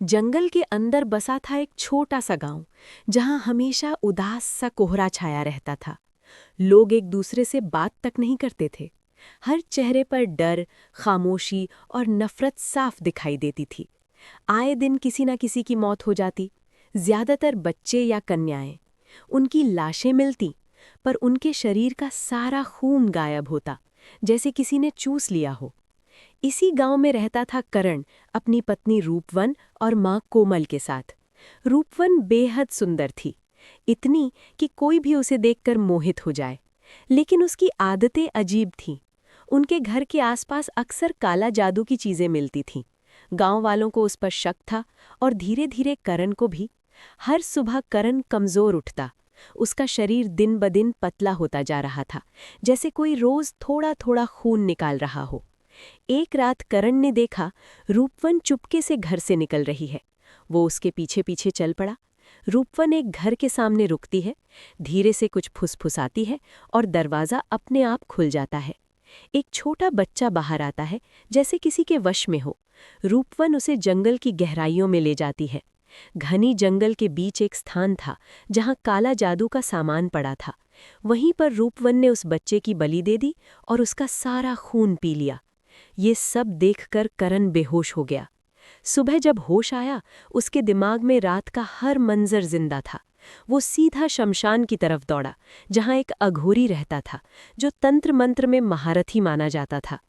जंगल के अंदर बसा था एक छोटा सा गांव, जहां हमेशा उदास सा कोहरा छाया रहता था। लोग एक दूसरे से बात तक नहीं करते थे। हर चेहरे पर डर, खामोशी और नफरत साफ दिखाई देती थी। आए दिन किसी न किसी की मौत हो जाती, ज्यादातर बच्चे या कन्याएं। उनकी लाशें मिलती, पर उनके शरीर का सारा खून गायब होता, जैसे किसी ने चूस लिया हो। इसी गांव में रहता था करण, अपनी पत्नी रूपवन और मां कोमल के साथ। रूपवन बेहद सुंदर थी, इतनी कि कोई भी उसे देखकर मोहित हो जाए। लेकिन उसकी आदतें अजीब थीं। उनके घर के आसपास अक्सर काला जादू की चीजें मिलती थीं। गांव वालों को उस पर शक था, और धीरे धीरे करण को भी। हर सुबह करण कमजोर उठता। उसका शरीर दिन ब दिन पतला होता जा रहा था, जैसे कोई रोज थोड़ा थोड़ा खून निकाल रहा हो। एक रात करण ने देखा, रूपवन चुपके से घर से निकल रही है। वो उसके पीछे पीछे चल पड़ा। रूपवन एक घर के सामने रुकती है, धीरे से कुछ फुसफुसाती है, और दरवाज़ा अपने आप खुल जाता है। एक छोटा बच्चा बाहर आता है, जैसे किसी के वश में हो। रूपवन उसे जंगल की गहराइयों में ले जाती है। घनी जंगल के बीच एक स्थान था, जहाँ काला जादू का सामान पड़ा था। वहीं पर रूपवन ने उस बच्चे की बलि दे दी और उसका सारा खून पी लिया। ये सब देखकर करण बेहोश हो गया। सुबह जब होश आया, उसके दिमाग में रात का हर मंजर जिंदा था। वो सीधा शमशान की तरफ दौड़ा, जहां एक अघोरी रहता था, जो तंत्र मंत्र में महारथी माना जाता था।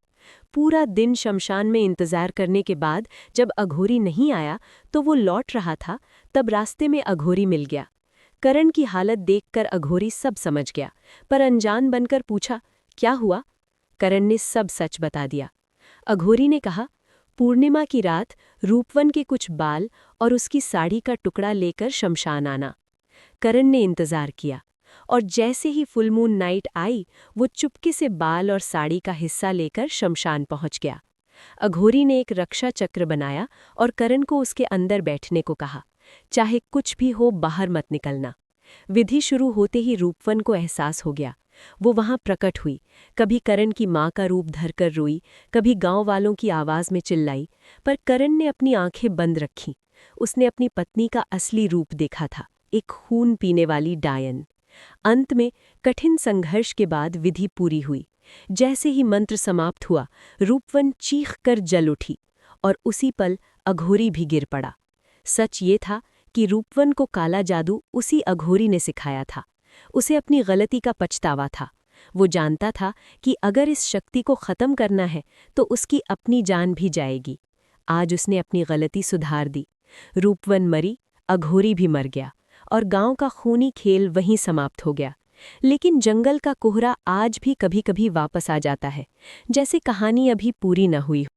पूरा दिन शमशान में इंतजार करने के बाद जब अघोरी नहीं आया तो वो लौट रहा था, तब रास्ते में अघोरी मिल गया। करण की हालत देखकर अघोरी सब समझ गया, पर अनजान बनकर पूछा, क्या हुआ? करण ने सब सच बता दिया। अघोरी ने कहा, पूर्णिमा की रात रूपवन के कुछ बाल और उसकी साड़ी का टुकड़ा लेकर शमशान आना। करण ने इंतजार किया, और जैसे ही फुल मून नाइट आई, वो चुपके से बाल और साड़ी का हिस्सा लेकर शमशान पहुंच गया। अघोरी ने एक रक्षा चक्र बनाया और करण को उसके अंदर बैठने को कहा। चाहे कुछ भी हो, बाहर मत निकलना। विधि शुरू होते ही रूपवन को एहसास हो गया। वो वहां प्रकट हुई, कभी करण की मां का रूप धरकर रोई, कभी गांव वालों की आवाज में चिल्लाई, पर करण ने अपनी आंखें बंद रखीं। उसने अपनी पत्नी का असली रूप देखा था, एक खून पीने वाली डायन। अंत में कठिन संघर्ष के बाद विधि पूरी हुई। जैसे ही मंत्र समाप्त हुआ, रूपवन चीख कर जल उठी, और उसी पल अघोरी भी गिर पड़ा। सच ये था कि रूपवन को काला जादू उसी अघोरी ने सिखाया था। उसे अपनी गलती का पछतावा था। वो जानता था कि अगर इस शक्ति को खत्म करना है तो उसकी अपनी जान भी जाएगी। आज उसने अपनी गलती सुधार दी। रूपवन मरी, अघोरी भी मर गया, और गांव का खूनी खेल वहीं समाप्त हो गया। लेकिन जंगल का कोहरा आज भी कभी-कभी वापस आ जाता है, जैसे कहानी अभी पूरी न हुई हो।